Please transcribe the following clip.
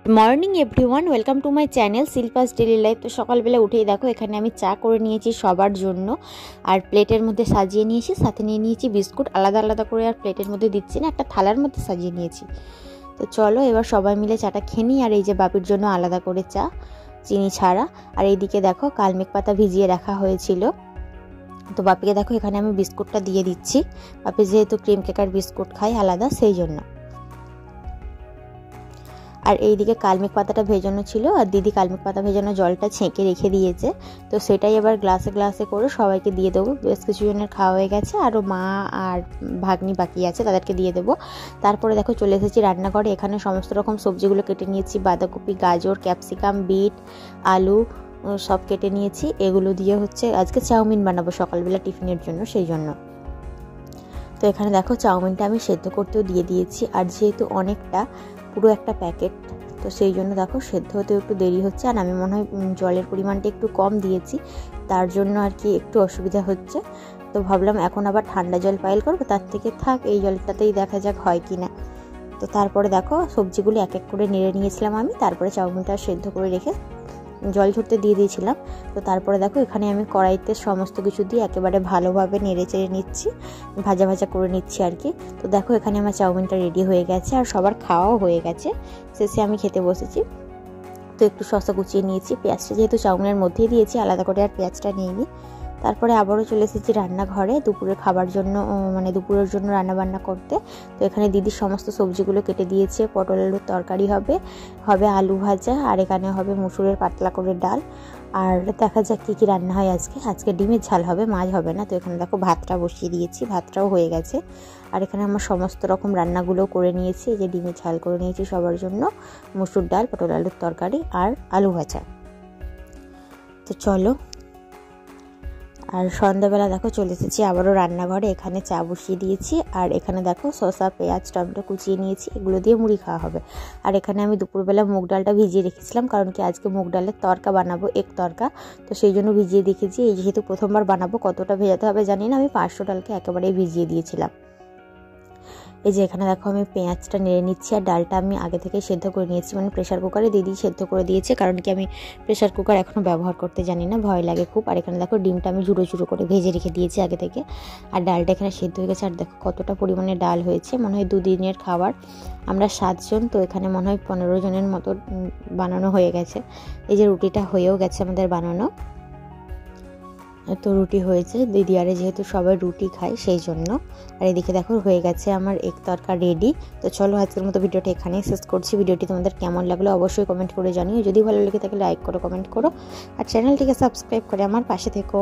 Morning everyone, welcome to my channel Shilpa's daily life. তো সকালবেলা উঠেই দেখো এখানে আমি চা করে নিয়েছি সবার জন্য, আর প্লেটের মধ্যে সাজিয়ে নিয়েছি। সাথে নিয়ে নিয়েছি বিস্কুট, আলাদা আলাদা করে আর প্লেটের মধ্যে দিচ্ছি না, একটা থালার মধ্যে সাজিয়ে নিয়েছি। তো চলো এবার সবাই মিলে চাটা খেয়ে নিই। আর এই যে বাপির জন্য আলাদা করে চা, চিনি ছাড়া। আর এইদিকে দেখো কালমেঘ পাতা ভিজিয়ে রাখা হয়েছিল। তো বাপিকে দেখো এখানে আমি বিস্কুটটা দিয়ে দিচ্ছি। বাপি যেহেতু ক্রিম কেকার বিস্কুট খায় আলাদা, সেই জন্য। আর এইদিকে কালমেঘ পাতাটা ভেজানো ছিল, আর দিদি কালমেঘ পাতা ভেজানো জলটা ছেঁকে রেখে দিয়েছে। তো সেটাই এবার গ্লাসে গ্লাসে করে সবাইকে দিয়ে দেবো। বেশ কিছু জনের খাওয়া হয়ে গেছে, আরও মা আর ভাগ্নি বাকি আছে, তাদেরকে দিয়ে দেবো। তারপরে দেখো চলে এসেছি রান্নাঘরে। এখানে সমস্ত রকম সবজিগুলো কেটে নিয়েছি, বাঁধাকপি, গাজর, ক্যাপসিকাম, বিট, আলু সব কেটে নিয়েছি। এগুলো দিয়ে হচ্ছে আজকে চাউমিন বানাবো সকালবেলা টিফিনের জন্য, সেই জন্য। তো এখানে দেখো চাউমিনটা আমি সেদ্ধ করতেও দিয়ে দিয়েছি। আর যেহেতু অনেকটা, পুরো একটা প্যাকেট, তো সেই জন্য দেখো সেদ্ধ হতেও একটু দেরি হচ্ছে। আর আমি মনে হয় জলের পরিমাণটা একটু কম দিয়েছি, তার জন্য আর কি একটু অসুবিধা হচ্ছে। তো ভাবলাম এখন আবার ঠান্ডা জল পাইল করবো, তার থেকে থাক এই জলটাতেই দেখা যাক হয় কি না। তো তারপরে দেখো সবজিগুলো এক এক করে নেড়ে নিয়েছিলাম আমি, তারপরে চাউমিনটা সেদ্ধ করে রেখে জল ঝরতে দিয়ে দিয়েছিলাম। তো তারপরে দেখো এখানে আমি কড়াইতে সমস্ত কিছু দিয়ে একেবারে ভালোভাবে নেড়ে চেড়ে নিচ্ছি, ভাজা ভাজা করে নিচ্ছি আর কি। তো দেখো এখানে আমার চাউমিনটা রেডি হয়ে গেছে, আর সবার খাওয়াও হয়ে গেছে। শেষে আমি খেতে বসেছি। তো একটু শসা কুচিয়ে নিয়েছি, পেঁয়াজটা যেহেতু চাউমিনের মধ্যেই দিয়েছি, আলাদা করে আর পেঁয়াজটা নিইনি। তারপরে আবারও চলে এসেছি রান্নাঘরে দুপুরের খাবার জন্য, মানে দুপুরের জন্য রান্নাবান্না করতে। তো এখানে দিদির সমস্ত সবজিগুলো কেটে দিয়েছে। পটল আলুর তরকারি হবে, আলু ভাজা, আর এখানে হবে মুসুরের পাতলা করে ডাল। আর দেখা যাক কী কী রান্না হয় আজকে ডিমের ঝাল হবে, মাছ হবে না। তো এখানে দেখো ভাতটা বসিয়ে দিয়েছি, ভাতটাও হয়ে গেছে। আর এখানে আমার সমস্ত রকম রান্নাগুলো করে নিয়েছি। এই যে ডিমের ঝাল করে নিয়েছি সবার জন্য, মুসুর ডাল, পটল আলুর তরকারি আর আলু ভাজা। তো চলো। আর সন্ধ্যাবেলা দেখো চলে এসেছি আবারও রান্নাঘরে। এখানে চা বসিয়ে দিয়েছি, আর এখানে দেখো শসা, পেঁয়াজ, টমেটো কুচিয়ে নিয়েছি, এগুলো দিয়ে মুড়ি খাওয়া হবে। আর এখানে আমি দুপুরবেলা মুগ ডালটা ভিজিয়ে রেখেছিলাম, কারণ কি আজকে মুগ ডালের তরকা বানাবো, এক তরকা। তো সেই জন্য ভিজিয়ে রেখেছি। এই যেহেতু প্রথমবার বানাবো, কতটা ভেজাতে হবে জানি না, আমি 500 ডালকে একেবারেই ভিজিয়ে দিয়েছিলাম। এই যে এখানে দেখো আমি পেঁয়াজটা নেড়ে নিচ্ছি, আর ডালটা আমি আগে থেকে সেদ্ধ করে নিয়েছি, মানে প্রেশার কুকারে দিদি সেদ্ধ করে দিয়েছে, কারণ কি আমি প্রেশার কুকার এখনও ব্যবহার করতে জানি না, ভয় লাগে খুব। আর এখানে দেখো ডিমটা আমি ঝুড়ো ঝুড়ো করে ভেজে রেখে দিয়েছি আগে থেকে। আর ডালটা এখানে সেদ্ধ হয়ে গেছে। আর দেখো কতটা পরিমাণে ডাল হয়েছে, মনে হয় 2 দিনের খাবার। আমরা 7 জন, তো এখানে মনে হয় 15 জনের মতো বানানো হয়ে গেছে। এই যে রুটিটা হয়েও গেছে আমাদের বানানো। তো রুটি হয়েছে, দিদি আরে যেহেতু সবাই রুটি খায় সেই জন্য। আর এদিকে দেখো হয়ে গেছে আমার এক তরকা রেডি। তো চলো আজকের মতো ভিডিওটা এখানেই শেষ করছি। ভিডিওটি তোমাদের কেমন লাগলো অবশ্যই কমেন্ট করে জানিও। যদি ভালো লেগে থাকে লাইক করো, কমেন্ট করো, আর চ্যানেলটিকে সাবস্ক্রাইব করে আমার পাশে থেকো।